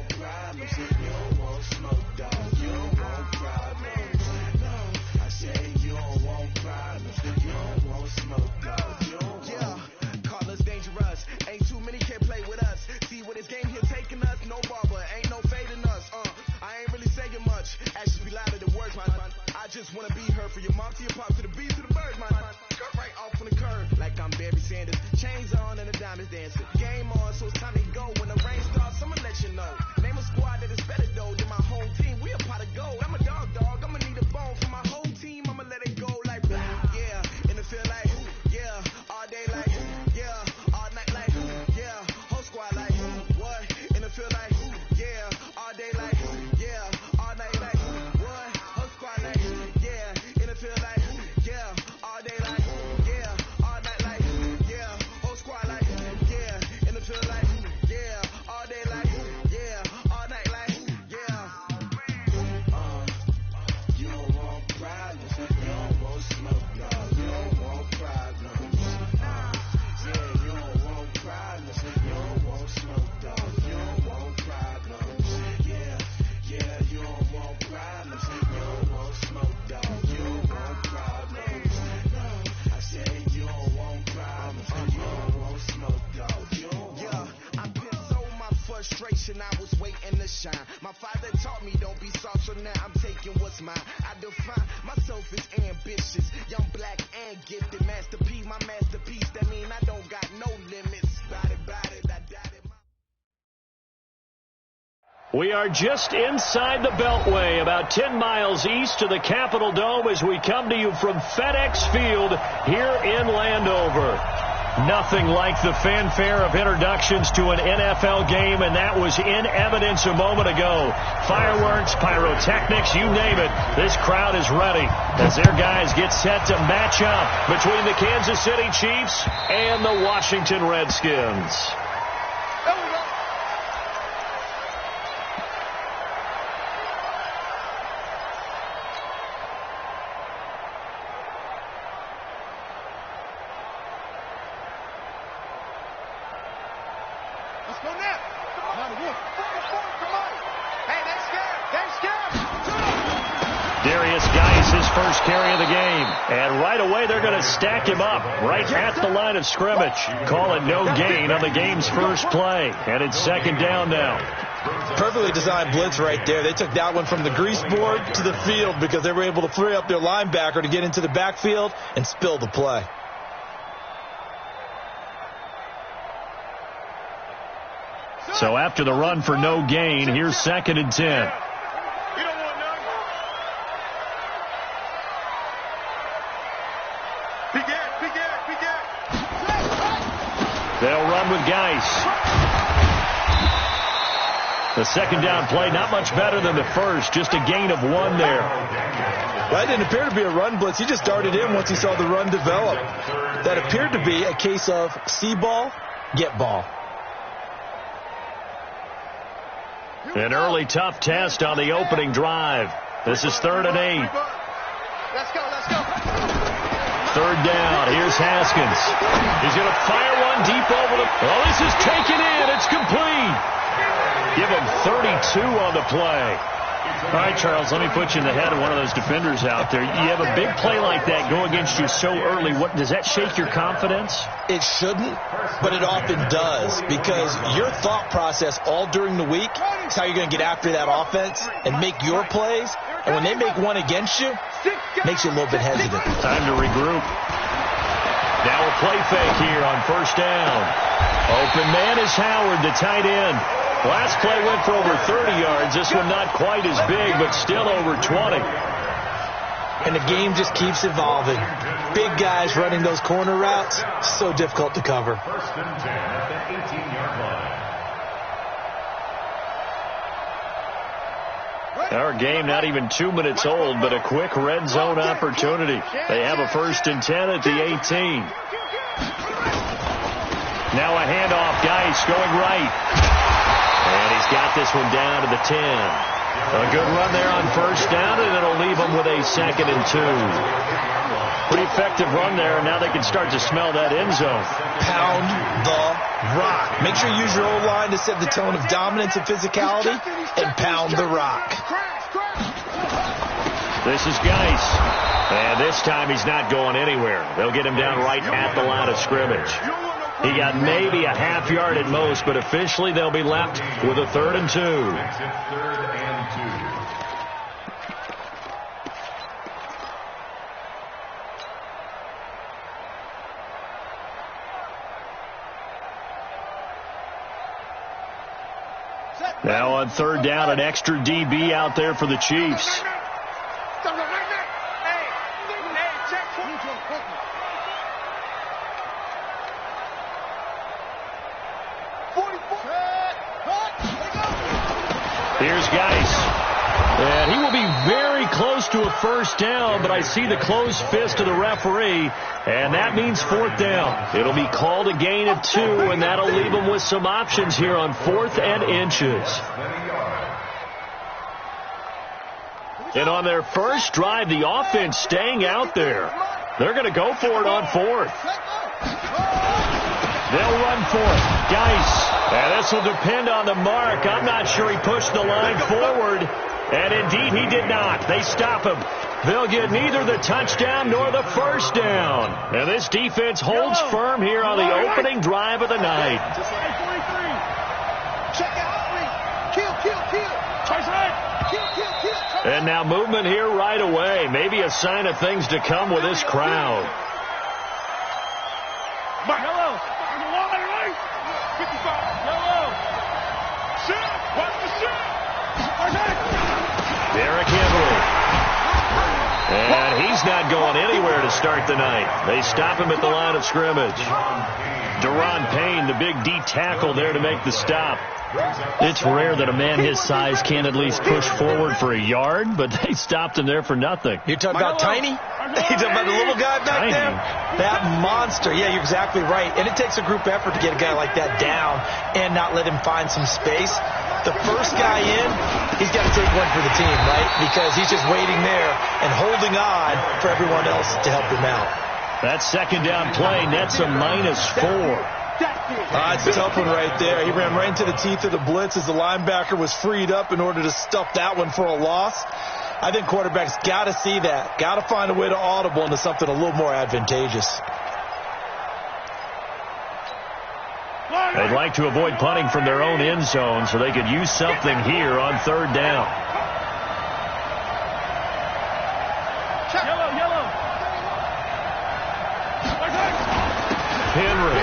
want problems. You don't want smoke, dog. You don't want problems. No, I say you don't want problems. You don't want smoke, dog. You don't want. Call us dangerous. Ain't too many can play with us. See where this game here taking us. No barber, ain't no fading us. I ain't really saying much. Actions be louder than words, man. I just wanna be heard for your mom to your pop to the beat to the birds, man. Skirt right off on the curb like I'm Barry Sanders. Chains on and the diamonds dancing. Game on, so it's time to go. When the rain starts, I'ma let you know. Name a squad that is better though than my home team. We a pot of gold. I'm a dog. I'ma need a bone for my whole team. I'ma let it go like blah. Yeah, and it feel like yeah, all day like yeah, all night like yeah, whole squad like what? And it feel like yeah, all day like yeah, all night like what? Whole squad like yeah, and it feel like yeah, all day like yeah, all night like yeah, whole squad like yeah, and it feel like yeah, all day like yeah, all night like yeah. You don't want problems, you don't want smoke, dog. You don't want problems. Yeah, you don't want problems, you don't want smoke, dog. You don't want problems. Yeah, you don't want problems, you don't want smoke, dog. You don't want problems. No, I said you don't want problems, you don't want smoke, dog. You don't want. Yeah, I pissed on my frustration, I was waiting to shine. My father taught me don't be soft, so now I'm taking what's mine. I define myself as ambitious, young, black, and gifted. Master P, my masterpiece, that mean I don't got no limits. Bout it, I doubt it. We are just inside the Beltway, about 10 miles east of the Capitol Dome as we come to you from FedEx Field here in Landover. Nothing like the fanfare of introductions to an NFL game, and that was in evidence a moment ago. Fireworks, pyrotechnics, you name it. This crowd is ready as their guys get set to match up between the Kansas City Chiefs and the Washington Redskins. First carry of the game. And right away, they're going to stack him up right at the line of scrimmage. Call it no gain on the game's first play. And it's second down now. Perfectly designed blitz right there. They took that one from the grease board to the field because they were able to free up their linebacker to get into the backfield and spill the play. So after the run for no gain, here's second and 10. They'll run with Geis. The second down play, not much better than the first, just a gain of 1 there. Well, it didn't appear to be a run blitz. He just darted in once he saw the run develop. That appeared to be a case of see ball, get ball. An early tough test on the opening drive. This is 3rd and 8. Let's go. Third down. Here's Haskins. He's going to fire one deep over the... Oh, this is taken in. It's complete. Give him 32 on the play. All right, Charles, let me put you in the head of one of those defenders out there. You have a big play like that go against you so early. What does that shake your confidence? It shouldn't, but it often does, because your thought process all during the week is how you're going to get after that offense and make your plays. And when they make one against you, it makes you a little bit hesitant. Time to regroup. Now a play fake here on first down. Open man is Howard, the tight end. Last play went for over 30 yards. This one not quite as big, but still over 20. And the game just keeps evolving. Big guys running those corner routes, so difficult to cover. First and 10 at the 18-yard line. Our game not even 2 minutes old, but a quick red zone opportunity. They have a first and 10 at the 18. Now a handoff. Geis going right. And he's got brought this one down to the 10. A good run there on first down, and it'll leave them with a 2nd and 2. Pretty effective run there, and now they can start to smell that end zone. Pound the rock. Make sure you use your O-line to set the tone of dominance and physicality, and pound the rock. This is Geis. And this time he's not going anywhere. They'll get him down right at the line of scrimmage. He got maybe a half yard at most, but officially they'll be left with a 3rd and 2. Now on 3rd down, an extra DB out there for the Chiefs. Here's Geis. And he will be very close to a first down, but I see the closed fist of the referee, and that means 4th down. It'll be called a gain of 2, and that'll leave them with some options here on 4th and inches. And on their first drive, the offense staying out there. They're going to go for it on 4th. They'll run for it. Geis. And this will depend on the mark. I'm not sure he pushed the line forward. And indeed, he did not. They stop him. They'll get neither the touchdown nor the first down. And this defense holds firm here on the opening drive of the night. And now movement here right away. Maybe a sign of things to come with this crowd. Derrick Henry. And he's not going anywhere to start the night. They stop him at the line of scrimmage. Deron Payne, the big D tackle there to make the stop. It's rare that a man his size can't at least push forward for a yard, but they stopped him there for nothing. You're talking about Tiny? You're talking about the little guy back there? That monster. Yeah, you're exactly right. And it takes a group effort to get a guy like that down and not let him find some space. The first guy in, he's got to take one for the team, right? Because he's just waiting there and holding on for everyone else to help him out. That 2nd down play nets a -4. It's a tough one right there. He ran right into the teeth of the blitz as the linebacker was freed up in order to stuff that one for a loss. I think quarterbacks got to see that. Got to find a way to audible into something a little more advantageous. They'd like to avoid punting from their own end zone so they could use something here on 3rd down. Henry.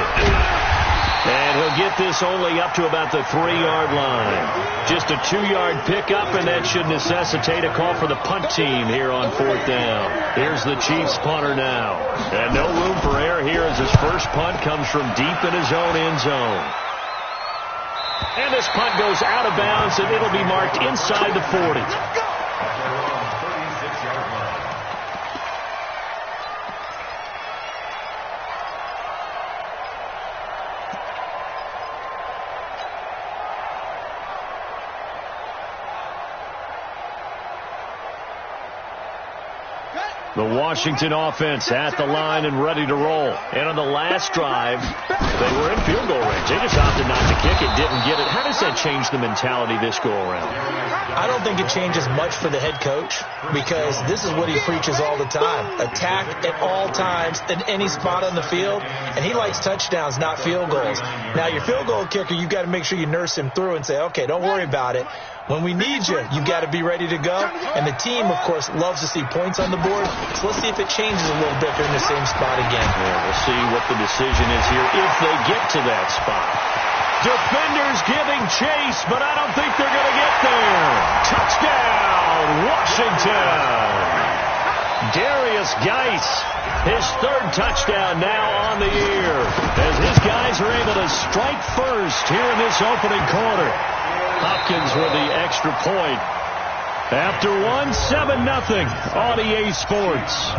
And he'll get this only up to about the 3-yard line. Just a 2-yard pickup, and that should necessitate a call for the punt team here on 4th down. Here's the Chiefs punter now. And no room for error here as his first punt comes from deep in his own end zone. And this punt goes out of bounds, and it'll be marked inside the 40. The Washington offense at the line and ready to roll. And on the last drive, they were in field goal range. They just opted not to kick it, didn't get it. How does that change the mentality this go around? I don't think it changes much for the head coach because this is what he preaches all the time. Attack at all times in any spot on the field. And he likes touchdowns, not field goals. Now, your field goal kicker, you've got to make sure you nurse him through and say, okay, don't worry about it. When we need you, you've got to be ready to go. And the team, of course, loves to see points on the board. So let's see if it changes a little bit. They're in the same spot again. Yeah, we'll see what the decision is here if they get to that spot. Defenders giving chase, but I don't think they're going to get there. Touchdown, Washington. Darius Geis, his 3rd touchdown now on the year, as his guys are able to strike first here in this opening quarter. Hopkins with the extra point. After 7-0 on EA Sports.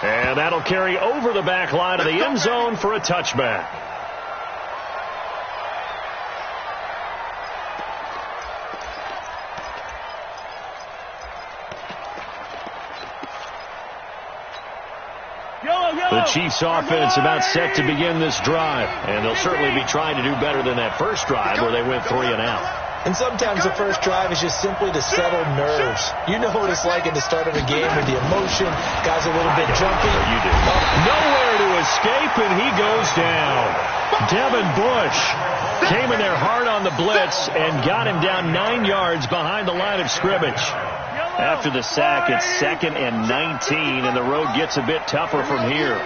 And And that'll carry over the back line of the end zone for a touchback. The Chiefs offense about set to begin this drive, and they'll certainly be trying to do better than that first drive where they went 3 and out. And sometimes the first drive is just simply to settle nerves. You know what it's like at the start of a game with the emotion, guys a little bit jumpy. You do. Nowhere to escape, and he goes down. Devin Bush came in there hard on the blitz and got him down 9 yards behind the line of scrimmage. After the sack, it's 2nd and 19, and the road gets a bit tougher from here.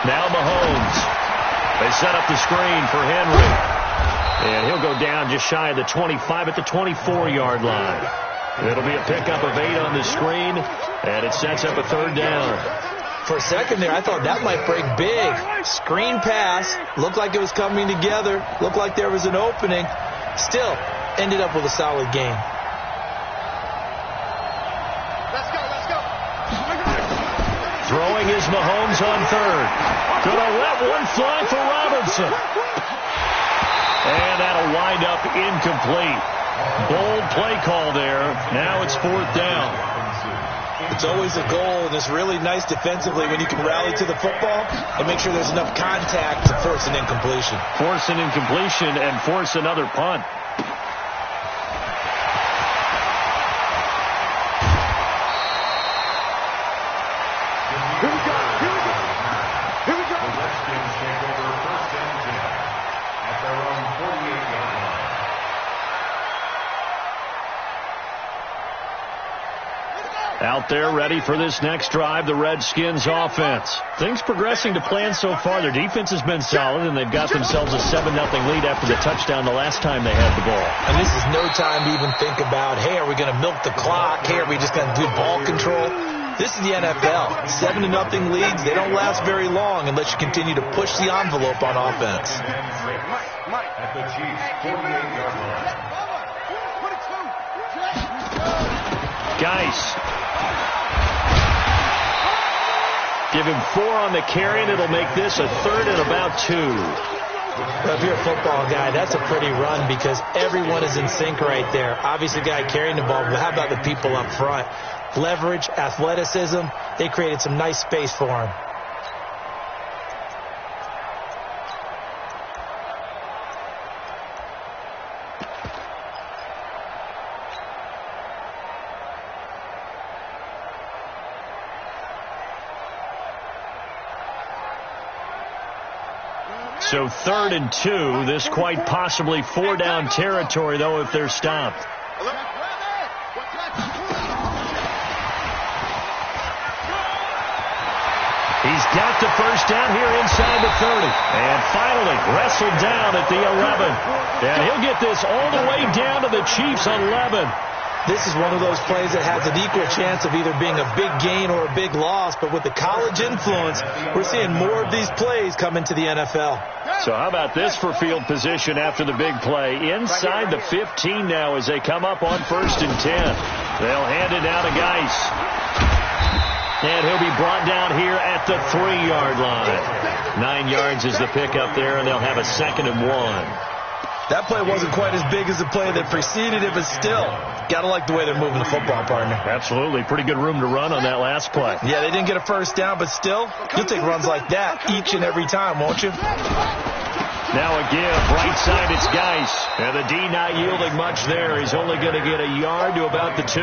Now Mahomes. They set up the screen for Henry. And he'll go down just shy of the 25 at the 24-yard line. It'll be a pickup of 8 on the screen, and it sets up a 3rd down. For a second there, I thought that might break big. Screen pass. Looked like it was coming together. Looked like there was an opening. Still, ended up with a solid game. Let's go, let's go. Throwing is Mahomes on 3rd. Gonna let one fly for Robinson. And that'll wind up incomplete. Bold play call there. Now it's 4th down. It's always a goal, and it's really nice defensively when you can rally to the football and make sure there's enough contact to force an incompletion. Force an incompletion and force another punt. Out there ready for this next drive, the Redskins offense. Things progressing to plan so far. Their defense has been solid, and they've got themselves a 7-0 lead after the touchdown the last time they had the ball. And this is no time to even think about, hey, are we going to milk the clock? Hey, are we just going to do ball control? This is the NFL. 7-0 leads, they don't last very long unless you continue to push the envelope on offense. At the Chiefs' 48-yard line. Geis. Give him 4 on the carry, and it'll make this a 3rd and about 2. Well, if you're a football guy, that's a pretty run because everyone is in sync right there. Obviously, the guy carrying the ball, but how about the people up front? Leverage, athleticism, they created some nice space for him. So 3rd and 2, this quite possibly 4-down territory, though, if they're stopped. He's got the first down here inside the 30. And finally wrestled down at the 11. And he'll get this all the way down to the Chiefs' 11. This is one of those plays that has an equal chance of either being a big gain or a big loss. But with the college influence, we're seeing more of these plays come into the NFL. So how about this for field position after the big play? Inside the 15 now as they come up on 1st and 10. They'll hand it down to Geis. And he'll be brought down here at the 3-yard line. 9 yards is the pickup there, and they'll have a 2nd and 1. That play wasn't quite as big as the play that preceded it, but still, got to like the way they're moving the football, partner. Absolutely. Pretty good room to run on that last play. Yeah, they didn't get a first down, but still, you'll take runs like that each and every time, won't you? Now a give. Right side, it's Geis. And the D not yielding much there. He's only going to get a yard to about the 2.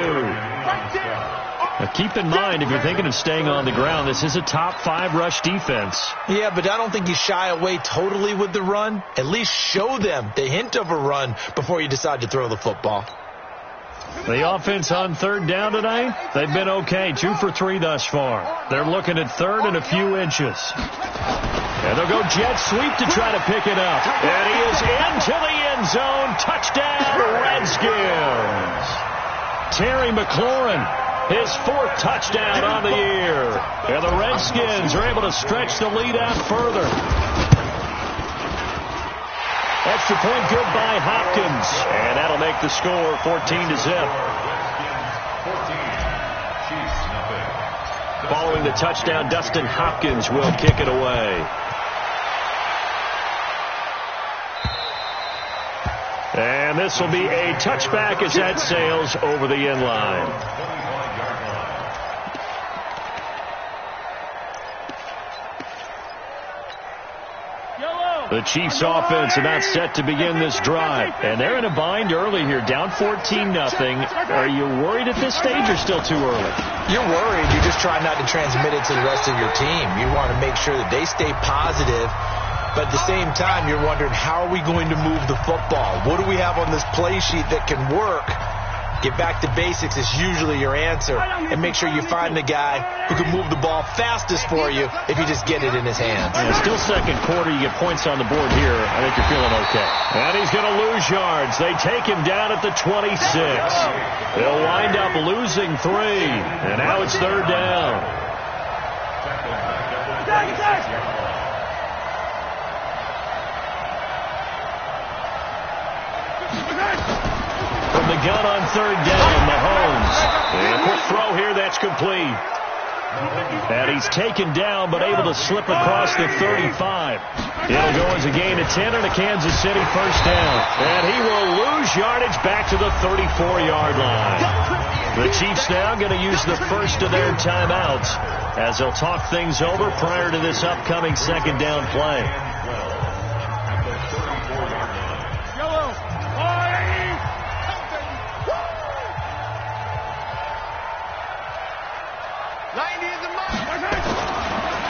Now keep in mind, if you're thinking of staying on the ground, this is a top 5 rush defense. Yeah, but I don't think you shy away totally with the run. At least show them the hint of a run before you decide to throw the football. The offense on 3rd down tonight, they've been okay. 2 for 3 thus far. They're looking at 3rd and a few inches. And they'll go jet sweep to try to pick it up. And he is into the end zone. Touchdown, Redskins. Terry McLaurin, his 4th touchdown on the year. And the Redskins are able to stretch the lead out further. Extra point good by Hopkins. And that'll make the score 14-0. 14, Chiefs nothing. Following the touchdown, Dustin Hopkins will kick it away. And this will be a touchback as that sails over the end line. The Chiefs offense about set to begin this drive. And they're in a bind early here, down 14-0. Are you worried at this stage or still too early? You're worried. You're just trying not to transmit it to the rest of your team. You want to make sure that they stay positive. But at the same time, you're wondering, how are we going to move the football? What do we have on this play sheet that can work? Get back to basics is usually your answer. And make sure you find the guy who can move the ball fastest for you if you just get it in his hands. And still second quarter, you get points on the board here. I think you're feeling okay. And he's going to lose yards. They take him down at the 26. They'll wind up losing 3. And now it's third down. From the gun on third down, Mahomes. And a quick throw here, that's complete. And he's taken down, but able to slip across the 35. It'll go as a gain of 10 and a Kansas City first down. And he will lose yardage back to the 34-yard line. The Chiefs now going to use the first of their timeouts as they'll talk things over prior to this upcoming second down play.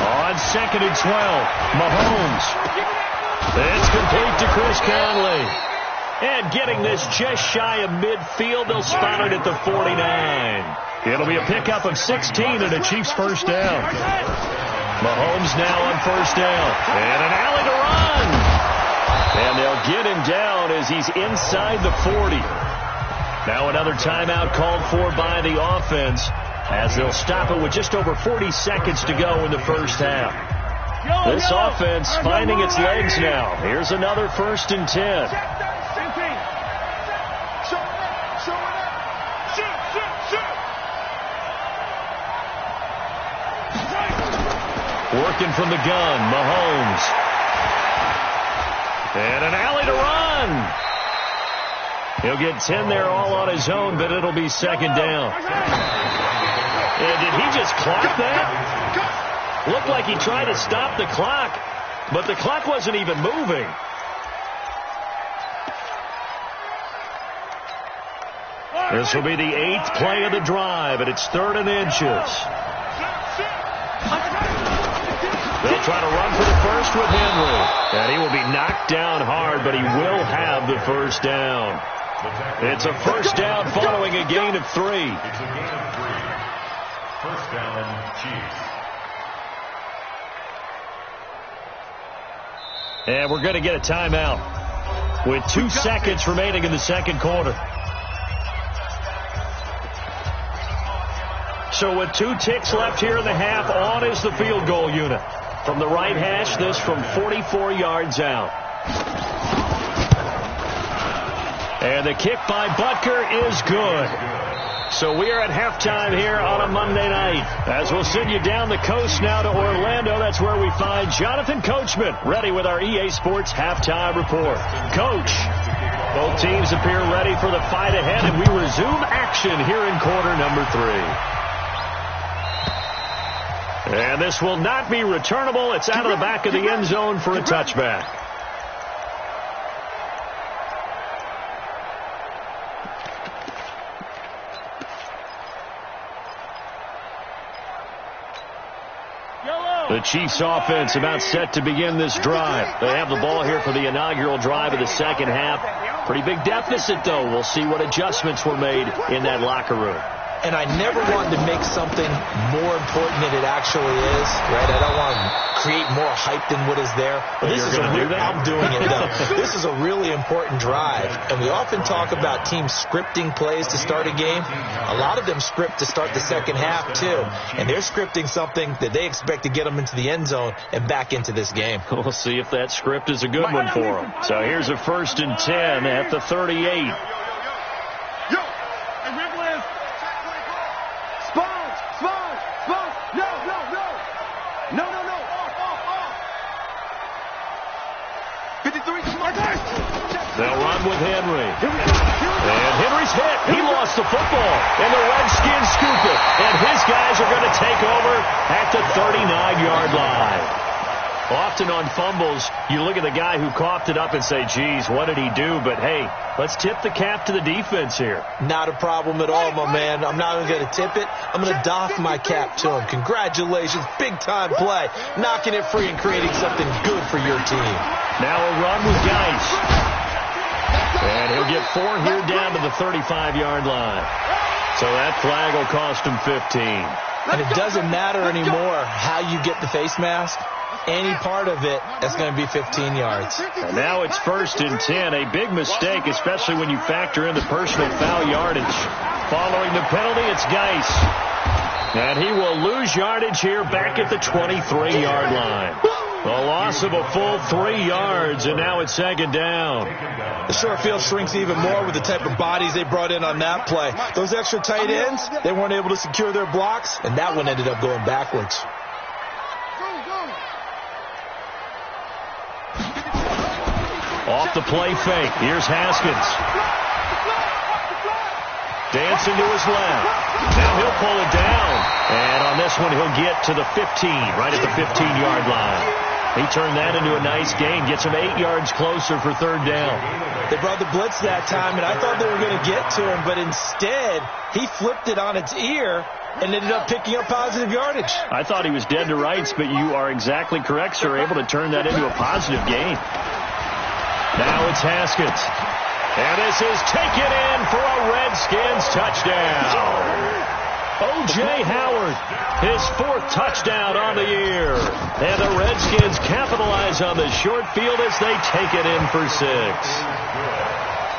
On second and 12, Mahomes. It's complete to Chris Conley. And getting this just shy of midfield, they'll spot it at the 49. It'll be a pickup of 16 and a Chiefs first down. Mahomes now on first down. And an alley to run. And they'll get him down as he's inside the 40. Now another timeout called for by the offense, as they'll stop it with just over 40 seconds to go in the first half. This offense finding its legs now. Here's another first and 10. Working from the gun, Mahomes. And an alley to run. He'll get 10 there all on his own, but it'll be second down. And did he just clock that? Looked like he tried to stop the clock, but the clock wasn't even moving. This will be the 8th play of the drive, and it's 3rd and inches. They'll try to run for the first with Henry. And he will be knocked down hard, but he will have the first down. It's a first down following a gain of 3. It's a gain of 3. First down, Chiefs. And we're going to get a timeout with 2 seconds remaining in the second quarter. So with 2 ticks left here in the half, on is the field goal unit. From the right hash, this from 44 yards out. And the kick by Butker is good. So we are at halftime here on a Monday night. As we'll send you down the coast now to Orlando, that's where we find Jonathan Coachman, ready with our EA Sports halftime report. Coach, both teams appear ready for the fight ahead, and we resume action here in quarter number 3. And this will not be returnable. It's out of the back of the end zone for a touchback. The Chiefs offense about set to begin this drive. They have the ball here for the inaugural drive of the second half. Pretty big deficit, though. We'll see what adjustments were made in that locker room. And I never wanted to make something more important than it actually is, right? I don't want to create more hype than what is there. But this is I'm doing it, though. This is a really important drive. And we often talk about teams scripting plays to start a game. A lot of them script to start the second half, too. And they're scripting something that they expect to get them into the end zone and back into this game. We'll see if that script is a good one for them. So here's a 1st and 10 at the 38. Yo! run with Henry. And Henry's hit. He lost the football. And the Redskins scoop it. And his guys are going to take over at the 39-yard line. Often on fumbles, you look at the guy who coughed it up and say, geez, what did he do? But, hey, let's tip the cap to the defense here. Not a problem at all, my man. I'm not even going to tip it. I'm going to doff my cap to him. Congratulations. Big-time play. Knocking it free and creating something good for your team. Now a run with Geis. And he'll get 4 here down to the 35-yard line. So that flag will cost him 15. And it doesn't matter anymore how you get the face mask. Any part of it, that's going to be 15 yards. And now it's 1st and 10. A big mistake, especially when you factor in the personal foul yardage. Following the penalty, it's Geis. And he will lose yardage here back at the 23-yard line. A loss of a full 3 yards, and now it's 2nd down. The short field shrinks even more with the type of bodies they brought in on that play. Those extra tight ends, they weren't able to secure their blocks, and that one ended up going backwards. Off the play fake. Here's Haskins. Dancing to his left. Now he'll pull it down. And on this one, he'll get to the 15, right at the 15-yard line. He turned that into a nice gain. Gets him 8 yards closer for 3rd down. They brought the blitz that time, and I thought they were going to get to him, but instead, he flipped it on its ear and ended up picking up positive yardage. I thought he was dead to rights, but you are exactly correct, sir. Able to turn that into a positive gain. Now it's Haskins. And this is taken in for a Redskins touchdown. O.J. Howard, his 4th touchdown on the year. And the Redskins capitalize on the short field as they take it in for 6.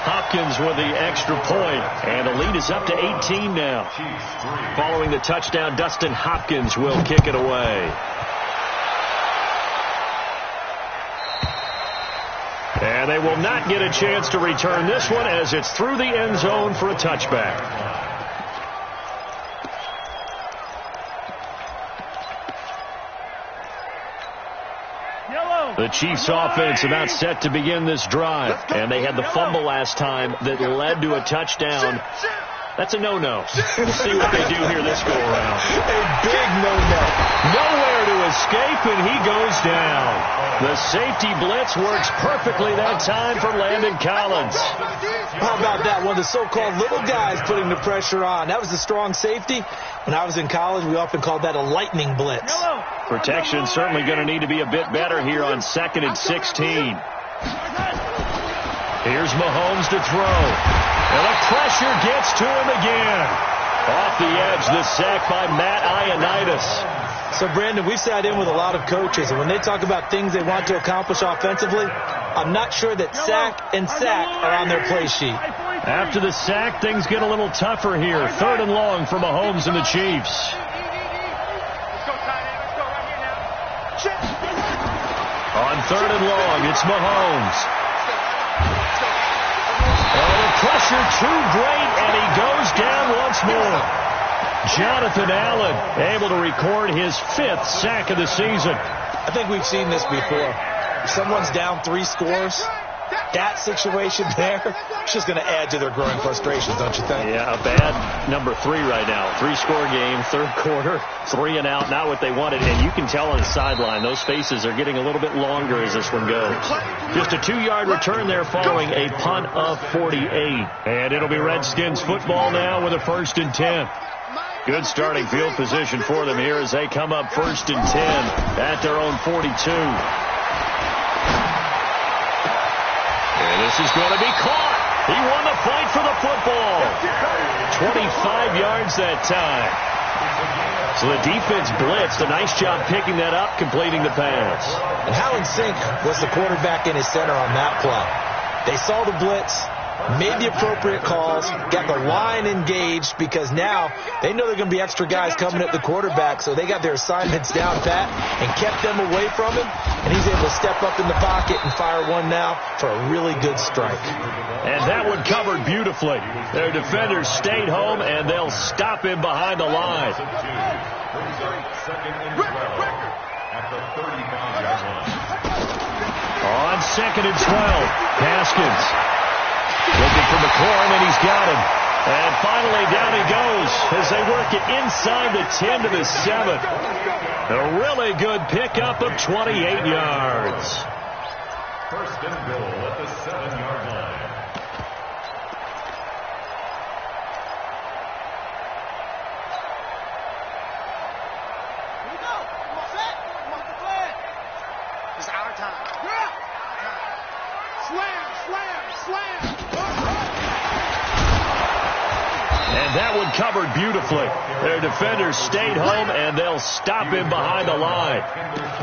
Hopkins with the extra point, and the lead is up to 18 now. Following the touchdown, Dustin Hopkins will kick it away. And they will not get a chance to return this one as it's through the end zone for a touchback. The Chiefs offense about set to begin this drive. And they had the fumble last time that led to a touchdown. That's a no-no. We'll see what they do here this go-around. A big no-no. Nowhere to escape, and he goes down. The safety blitz works perfectly that time for Landon Collins. How about that one? The so-called little guys putting the pressure on. That was a strong safety. When I was in college, we often called that a lightning blitz. Protection certainly going to need to be a bit better here on 2nd and 16. Here's Mahomes to throw. And the pressure gets to him again. Off the edge, the sack by Matt Ioannidis. So, Brandon, we've sat in with a lot of coaches, and when they talk about things they want to accomplish offensively, I'm not sure that sack and sack are on their play sheet. After the sack, things get a little tougher here. 3rd and long for Mahomes and the Chiefs. On 3rd and long, it's Mahomes. Pressure too great, and he goes down once more. Jonathan Allen able to record his 5th sack of the season. I think we've seen this before. If someone's down 3 scores, that situation there, it's just going to add to their growing frustrations, don't you think? Yeah, a bad number 3 right now. 3-score game, 3rd quarter, 3 and out, not what they wanted. And you can tell on the sideline, those faces are getting a little bit longer as this one goes. Just a 2-yard return there following a punt of 48. And it'll be Redskins football now with a 1st and 10. Good starting field position for them here as they come up 1st and 10 at their own 42. And this is going to be caught. He won the fight for the football. 25 yards that time. So the defense blitzed. A nice job picking that up, completing the pass. And how in sync was the quarterback in his center on that play? They saw the blitz, made the appropriate calls, got the line engaged because now they know there are going to be extra guys coming at the quarterback, so they got their assignments down pat and kept them away from him, and he's able to step up in the pocket and fire one now for a really good strike. And that one covered beautifully. Their defenders stayed home, and they'll stop him behind the line. On 2nd and 12, Haskins. Looking for McLaurin, and he's got him. And finally, down he goes as they work it inside the 10 to the 7. A really good pickup of 28 yards. First and goal at the 7-yard line. Here we go. Come on, set. Come on, the flag. It's our time. Slam, slam, slam. And that one covered beautifully. Their defenders stayed home, and they'll stop him behind the line.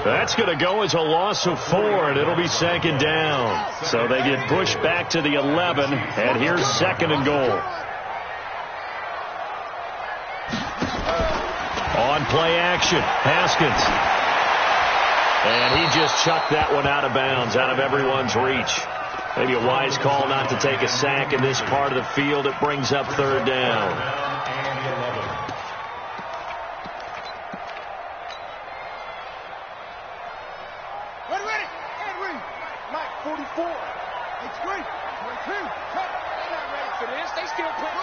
That's going to go as a loss of 4, and it'll be second down. So they get pushed back to the 11, and here's second and goal. On play action, Haskins. And he just chucked that one out of bounds, out of everyone's reach. Maybe a wise call not to take a sack in this part of the field. It brings up third down. Ready. Henry. Mike, 44. It's 3. 22. Cut. They're not ready for this. They still play.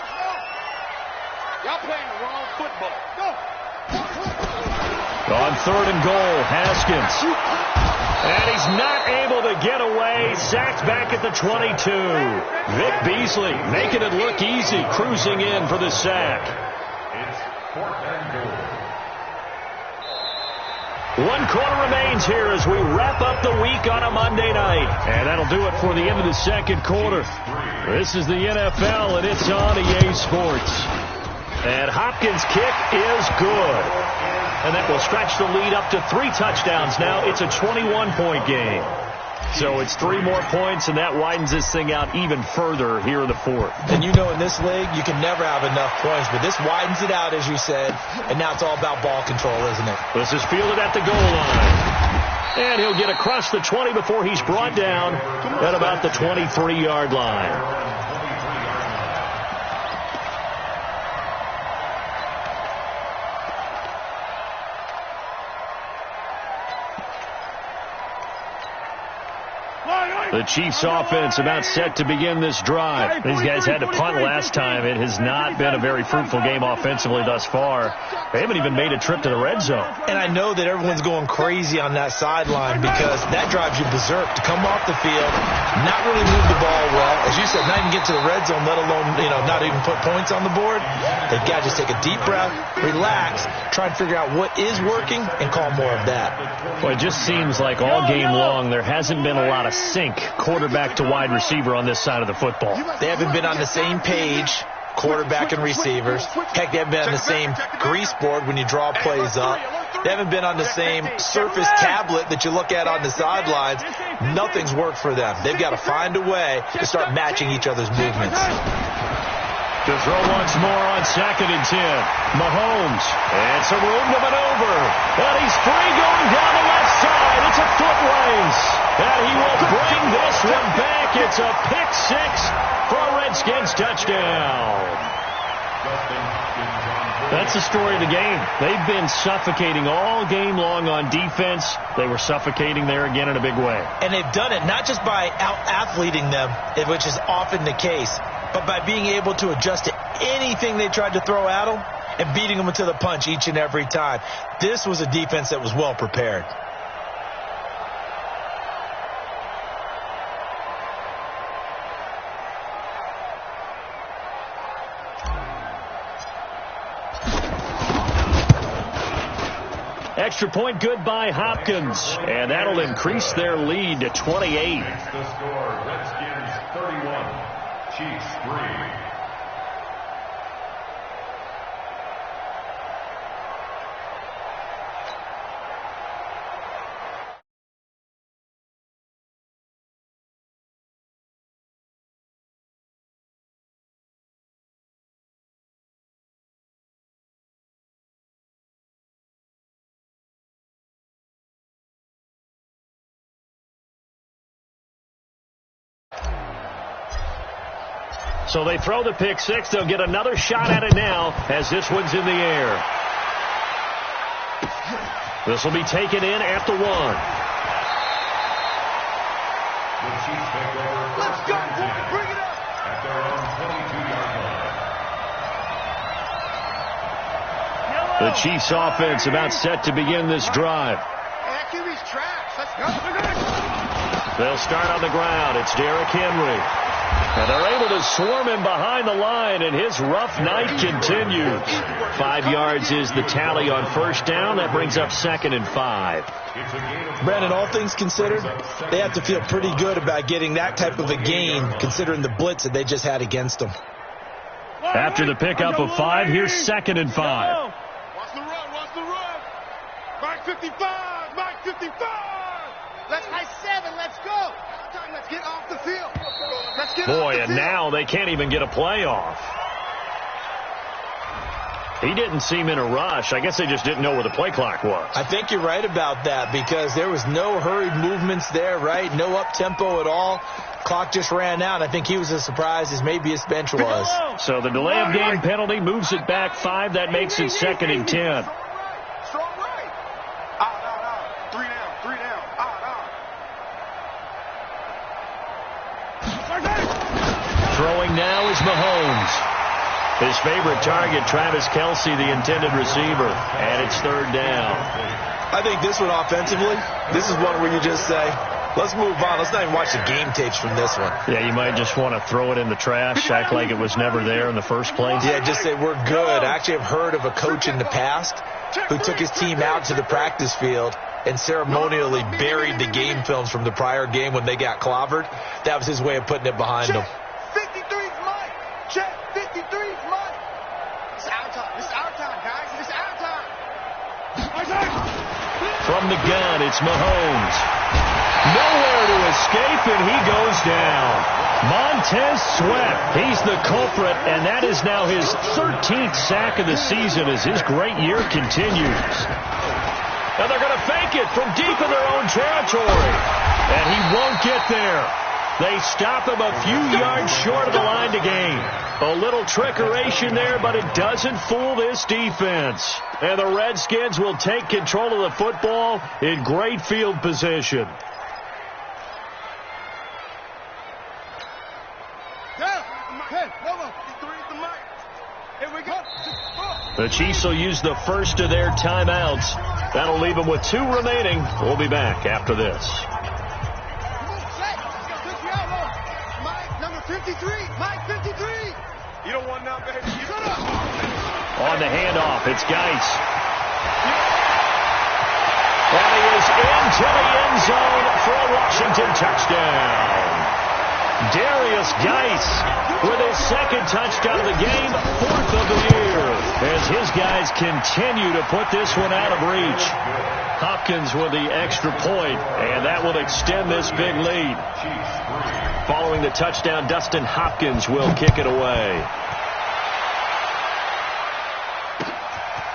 Y'all playing the wrong football. Go. On third and goal, Haskins. And he's not able to get away. Sacked back at the 22. Vic Beasley making it look easy, cruising in for the sack. It's fourth and goal. 1 quarter remains here as we wrap up the week on a Monday night. And that'll do it for the end of the second quarter. This is the NFL, and it's on EA Sports. And Hopkins' kick is good. And that will stretch the lead up to 3 touchdowns now. It's a 21-point game. So it's 3 more points, and that widens this thing out even further here in the fourth. And you know in this league, you can never have enough points, but this widens it out, as you said, and now it's all about ball control, isn't it? This is fielded at the goal line. And he'll get across the 20 before he's brought down at about the 23-yard line. The Chiefs offense about set to begin this drive. These guys had to punt last time. It has not been a very fruitful game offensively thus far. They haven't even made a trip to the red zone. And I know that everyone's going crazy on that sideline because that drives you berserk to come off the field, not really move the ball well. As you said, not even get to the red zone, let alone, not even put points on the board. They've got to just take a deep breath, relax, try and figure out what is working, and call more of that. Well, it just seems like all game long there hasn't been a lot of sync quarterback to wide receiver on this side of the football. They haven't been on the same page, quarterback and receivers. Heck, they haven't been on the same grease board when you draw plays up. They haven't been on the same surface tablet that you look at on the sidelines. Nothing's worked for them. They've got to find a way to start matching each other's movements. To throw once more on second and 10. Mahomes. And some room to maneuver. And he's free going down the left side. It's a foot race. And he will bring this one back. It's a pick 6 for a Redskins touchdown. That's the story of the game. They've been suffocating all game long on defense. They were suffocating there again in a big way. And they've done it not just by out-athleting them, which is often the case, but by being able to adjust to anything they tried to throw at them and beating them to the punch each and every time. This was a defense that was well prepared. Extra point good by Hopkins, and that'll increase their lead to 28. That's the score. Redskins 31, Chiefs 3. So they throw the pick 6. They'll get another shot at it now as this one's in the air. This will be taken in at the 1. Let's go, boy. Bring it up. at their own 22-yard line. The Chiefs offense about set to begin this drive. QB's trash. Let's go. They'll start on the ground. It's Derrick Henry. And they're able to swarm him behind the line, and his rough night continues. 5 yards is the tally on first down. That brings up 2nd and 5. Brandon, all things considered, they have to feel pretty good about getting that type of a gain, considering the blitz that they just had against them. After the pickup of 5, here's 2nd and 5. Watch the run. Watch the run. Mark 55. Mark 55. Let's high 7. Let's go. Let's get off the field. Let's get Boy, off the and field. now they can't even get a play off. He didn't seem in a rush. I guess they just didn't know where the play clock was. I think you're right about that because there was no hurried movements there, right? No up-tempo at all. Clock just ran out. I think he was as surprised as maybe his bench was. So the delay of game penalty moves it back 5. That makes it 2nd and 10. Strong right. Out. 3 down. 3 down. Out. Throwing now is Mahomes. His favorite target, Travis Kelce, the intended receiver. And it's 3rd down. I think this one offensively, this is one where you just say, let's move on. Let's not even watch the game tapes from this one. Yeah, you might just want to throw it in the trash, act like it was never there in the first place. Yeah, just say we're good. I actually have heard of a coach in the past who took his team out to the practice field and ceremonially buried the game films from the prior game when they got clobbered. That was his way of putting it behind them. 53's mine. Check. 53's mine. It's our time. It's our time, guys. It's our time. From the gun, it's Mahomes. Nowhere to escape, and he goes down. Montez Sweat, he's the culprit, and that is now his 13th sack of the season as his great year continues. And they're going to fake it from deep in their own territory. And he won't get there. They stop him a few yards short of the line to gain. A little trickeration there, but it doesn't fool this defense. And the Redskins will take control of the football in great field position. The Chiefs will use the first of their timeouts. That'll leave them with 2 remaining. We'll be back after this. Mike, number 53. Mike, 53. You don't want none, baby. Shut up. On the handoff, it's Geis. And he is into the end zone for a Washington touchdown. Darius Geis with his 2nd touchdown of the game, 4th of the year, as his guys continue to put this one out of reach. Hopkins with the extra point, and that will extend this big lead. Following the touchdown, Dustin Hopkins will kick it away.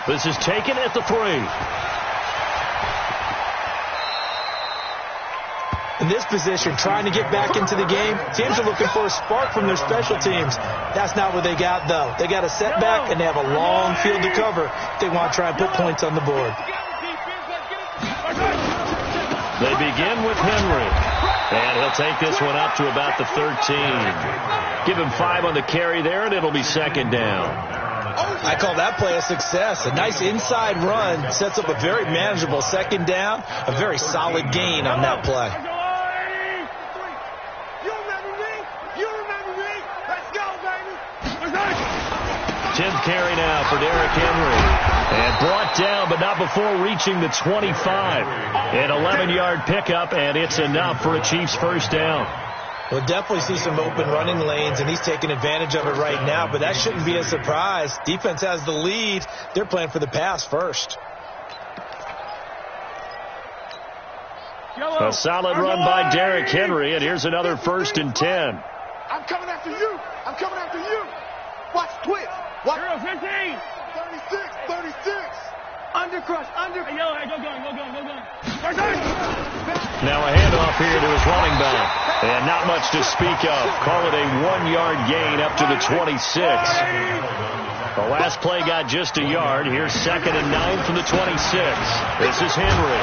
This is taken at the 3. In this position, trying to get back into the game, teams are looking for a spark from their special teams. That's not what they got, though. They got a setback, and they have a long field to cover if they want to try and put points on the board. They begin with Henry, and he'll take this one up to about the 13. Give him 5 on the carry there, and it'll be 2nd down. I call that play a success. A nice inside run sets up a very manageable 2nd down, a very solid gain on that play. 10th carry now for Derrick Henry. And brought down, but not before reaching the 25. An 11-yard pickup, and it's enough for a Chiefs first down. We'll definitely see some open running lanes, and he's taking advantage of it right now, but that shouldn't be a surprise. Defense has the lead. They're playing for the pass first. A solid run by Derrick Henry, and here's another 1st and 10. I'm coming after you. I'm coming after you. Watch, twitch. Watch. 15. 36. Undercrush. Yellow, go gun. Now a handoff here to his running back. And not much to speak of. Call it a 1-yard gain up to the 26. The last play got just a yard. Here's 2nd and 9 from the 26. This is Henry.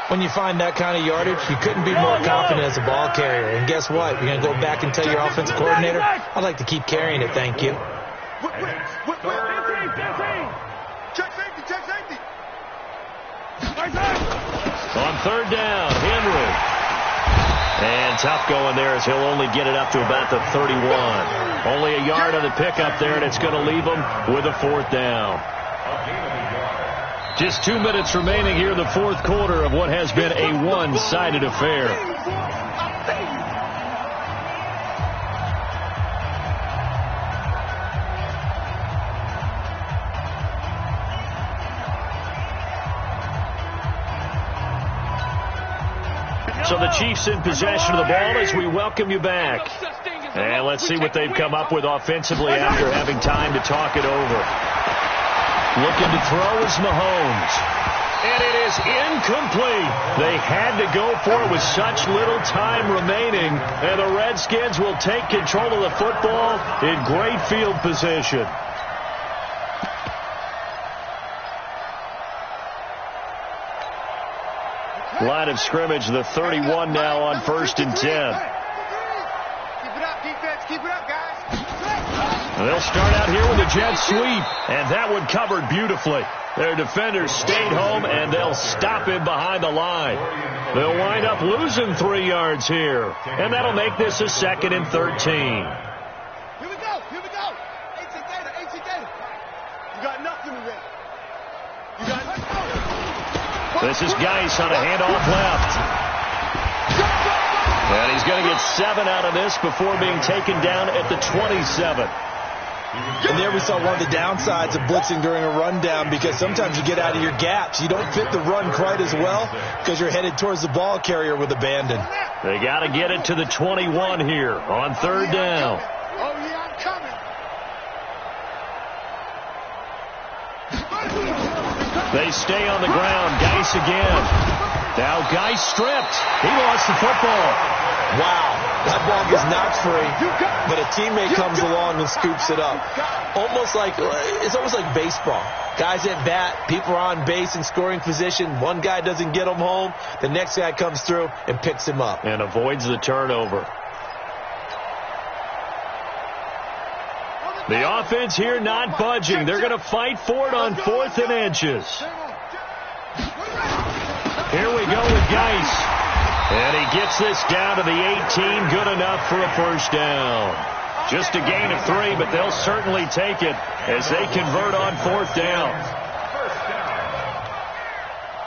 When you find that kind of yardage, you couldn't be more confident as a ball carrier. And guess what? You're going to go back and tell your offensive coordinator, I'd like to keep carrying it, thank you. Check safety, check safety. On third down, Henry. And tough going there as he'll only get it up to about the 31. Only a yard on the pickup there, and it's going to leave him with a fourth down. Just 2 minutes remaining here in the fourth quarter of what has been a one-sided affair. So the Chiefs in possession of the ball as we welcome you back. And let's see what they've come up with offensively after having time to talk it over. Looking to throw is Mahomes. And it is incomplete. They had to go for it with such little time remaining. And the Redskins will take control of the football in great field position. Line of scrimmage, the 31 now on 1st and 10. Keep it up, defense. Keep it up, guys. They'll start out here with a jet sweep, and that one covered beautifully. Their defenders stayed home, and they'll stop him behind the line. They'll wind up losing 3 yards here, and that'll make this a 2nd and 13. Here we go. Here we go. 18 Gator. 18 Gator. You got nothing already. You got nothing. This is Geis on a handoff left. And he's going to get 7 out of this before being taken down at the 27. And there we saw one of the downsides of blitzing during a rundown, because sometimes you get out of your gaps. You don't fit the run quite as well because you're headed towards the ball carrier with abandon. They got to get it to the 21 here on 3rd down. Oh, yeah, I'm coming. They stay on the ground. Geis again. Now Geis stripped. He lost the football. Wow, that ball gets knocked free, but a teammate comes along and scoops it up. It's almost like baseball. Guys at bat, people are on base in scoring position. One guy doesn't get him home. The next guy comes through and picks him up. And avoids the turnover. The offense here not budging. They're going to fight for it on 4th and inches. Here we go with Geis. And he gets this down to the 18. Good enough for a first down. Just a gain of 3, but they'll certainly take it as they convert on 4th down. First down.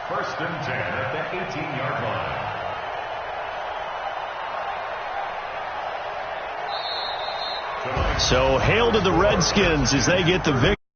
1st and 10 at the 18-yard line. So hail to the Redskins as they get the victory.